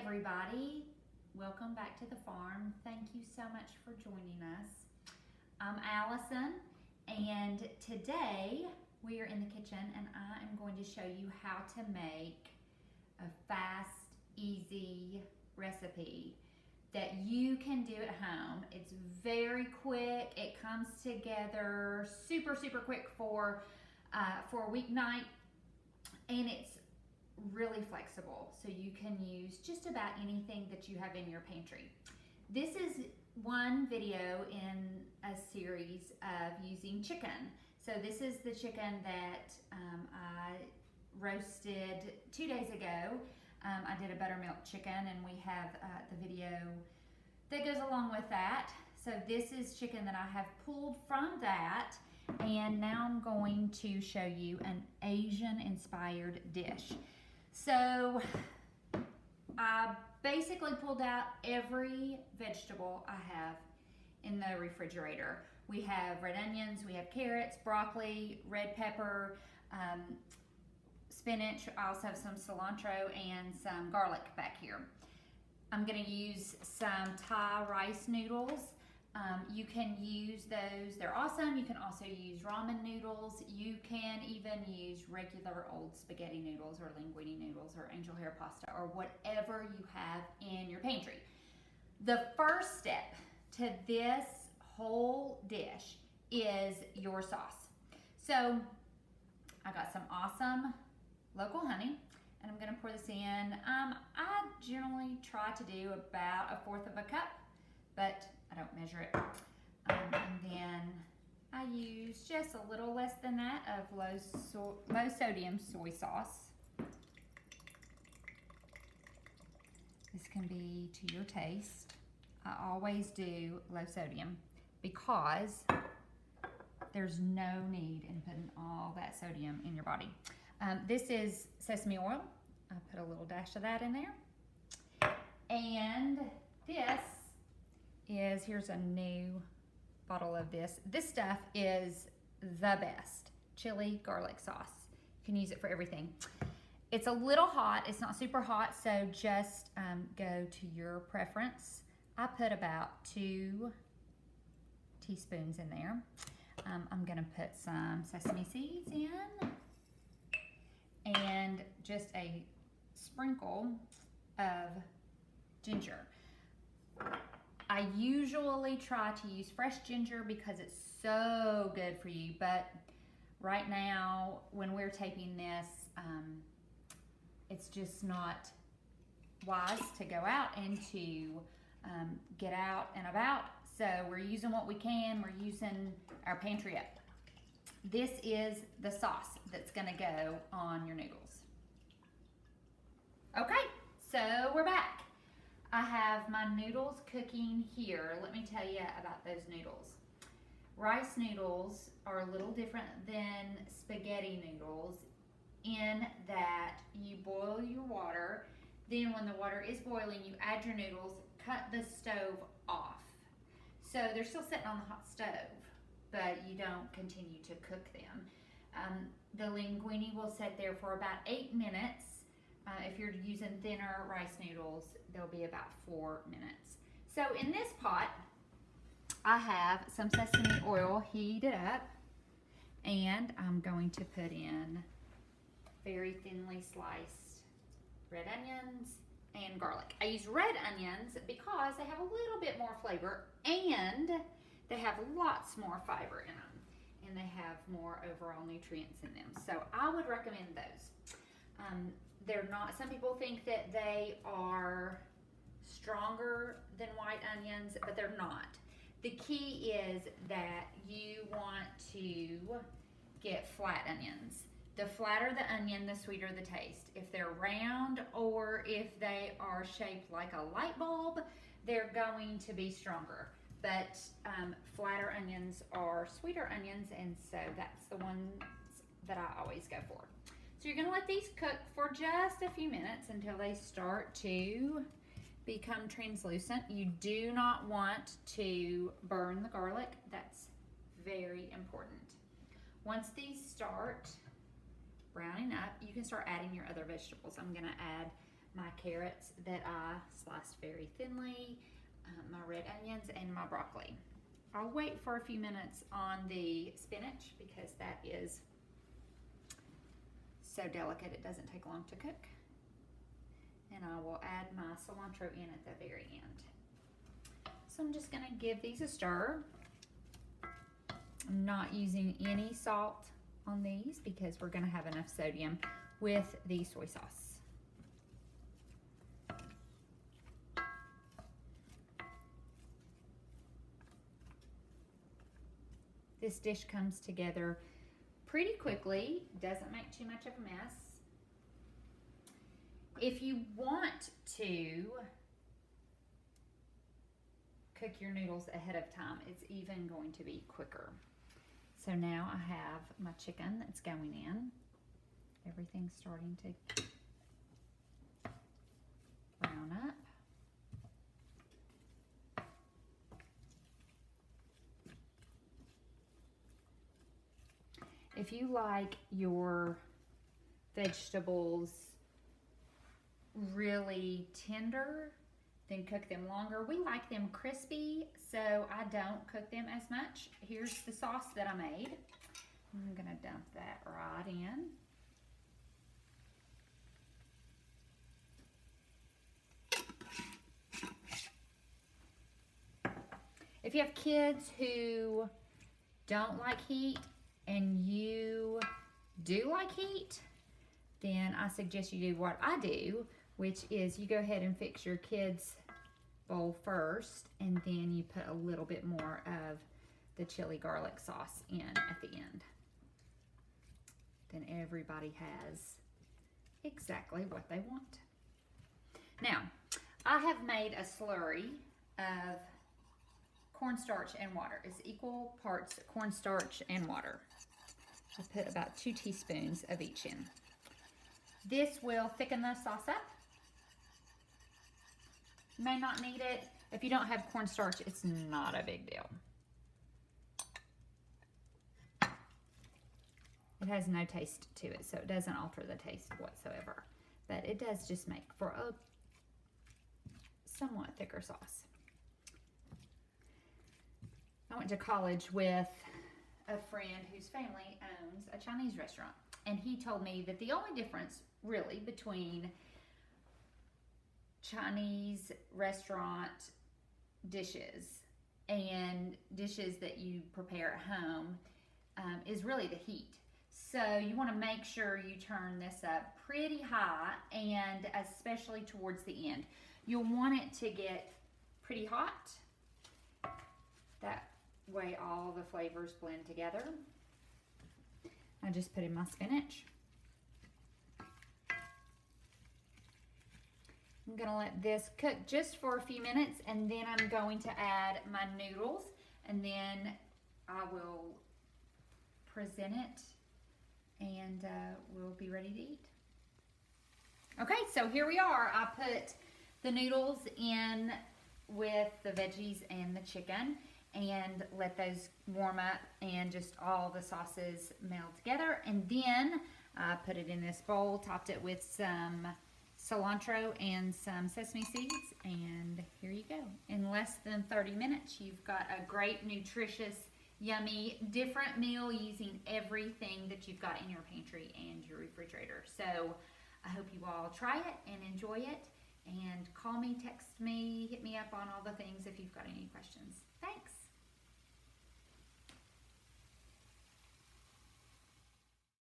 everybody, welcome back to the farm. Thank you so much for joining us. I'm Allison, and today we are in the kitchen and I am going to show you how to make a fast, easy recipe that you can do at home. It's very quick, it comes together super quick for a weeknight, and it's really flexible, so you can use just about anything that you have in your pantry. This is one video in a series of using chicken. So this is the chicken that I roasted 2 days ago. I did a buttermilk chicken, and we have the video that goes along with that. So this is chicken that I have pulled from that, and now I'm going to show you an Asian inspired dish. So I basically pulled out every vegetable I have in the refrigerator. We have red onions, we have carrots, broccoli, red pepper, spinach. I also have some cilantro and some garlic back here. I'm gonna use some Thai rice noodles. You can use those, they're awesome. You can also use ramen noodles. You can even use regular old spaghetti noodles or linguine noodles or angel hair pasta or whatever you have in your pantry. The first step to this whole dish is your sauce. So I got some awesome local honey, and I'm gonna pour this in. I generally try to do about 1/4 of a cup, but I don't measure it. And then I use just a little less than that of low sodium soy sauce. This can be to your taste. I always do low sodium because there's no need in putting all that sodium in your body. This is sesame oil. I put a little dash of that in there. And this is, here's a new bottle of this. This stuff is the best. Chili garlic sauce. You can use it for everything. It's a little hot. It's not super hot, so just go to your preference. I put about 2 teaspoons in there. I'm gonna put some sesame seeds in and just a sprinkle of ginger. I usually try to use fresh ginger because it's so good for you, but right now when we're taping this, it's just not wise to go out and to get out and about. So we're using what we can. We're using our pantry up. This is the sauce that's gonna go on your noodles. Okay, so we're back. I have my noodles cooking here. Let me tell you about those noodles. Rice noodles are a little different than spaghetti noodles in that you boil your water, then when the water is boiling, you add your noodles, cut the stove off. So they're still sitting on the hot stove, but you don't continue to cook them. The linguine will sit there for about 8 minutes. If you're using thinner rice noodles, they'll be about 4 minutes. So in this pot, I have some sesame oil heated up, and I'm going to put in very thinly sliced red onions and garlic. I use red onions because they have a little bit more flavor and they have lots more fiber in them, and they have more overall nutrients in them. So I would recommend those. They're not, some people think that they are stronger than white onions, but they're not. The key is that you want to get flat onions. The flatter the onion, the sweeter the taste. If they're round or if they are shaped like a light bulb, they're going to be stronger. But flatter onions are sweeter onions, and so that's the ones that I always go for. So you're gonna let these cook for just a few minutes until they start to become translucent. You do not want to burn the garlic. That's very important. Once these start browning up, you can start adding your other vegetables. I'm gonna add my carrots that I sliced very thinly, my red onions, and my broccoli. I'll wait for a few minutes on the spinach because that is so delicate it doesn't take long to cook. And I will add my cilantro in at the very end. So I'm just going to give these a stir. I'm not using any salt on these because we're going to have enough sodium with the soy sauce. This dish comes together pretty quickly, doesn't make too much of a mess. If you want to cook your noodles ahead of time, it's even going to be quicker. So now I have my chicken that's going in. Everything's starting to brown up. If you like your vegetables really tender, then cook them longer. We like them crispy, so I don't cook them as much. Here's the sauce that I made. I'm gonna dump that right in. If you have kids who don't like heat and you do like heat, then I suggest you do what I do, which is you go ahead and fix your kids' bowl first, and then you put a little bit more of the chili garlic sauce in at the end. Then everybody has exactly what they want. Now, I have made a slurry of cornstarch and water. It's equal parts cornstarch and water. I put about 2 teaspoons of each in. This will thicken the sauce up. You may not need it. If you don't have cornstarch, it's not a big deal. It has no taste to it, so it doesn't alter the taste whatsoever. But it does just make for a somewhat thicker sauce. I went to college with a friend whose family owns a Chinese restaurant, and he told me that the only difference really between Chinese restaurant dishes and dishes that you prepare at home is really the heat. So you want to make sure you turn this up pretty high, and especially towards the end. You'll want it to get pretty hot. That way all the flavors blend together. I just put in my spinach. I'm gonna let this cook just for a few minutes, and then I'm going to add my noodles, and then I will present it, and we'll be ready to eat. Okay, so here we are. I put the noodles in with the veggies and the chicken, and let those warm up and just all the sauces meld together. And then I put it in this bowl, topped it with some cilantro and some sesame seeds, and here you go. In less than 30 minutes, you've got a great, nutritious, yummy, different meal using everything that you've got in your pantry and your refrigerator. So I hope you all try it and enjoy it, and call me, text me, hit me up on all the things if you've got any questions.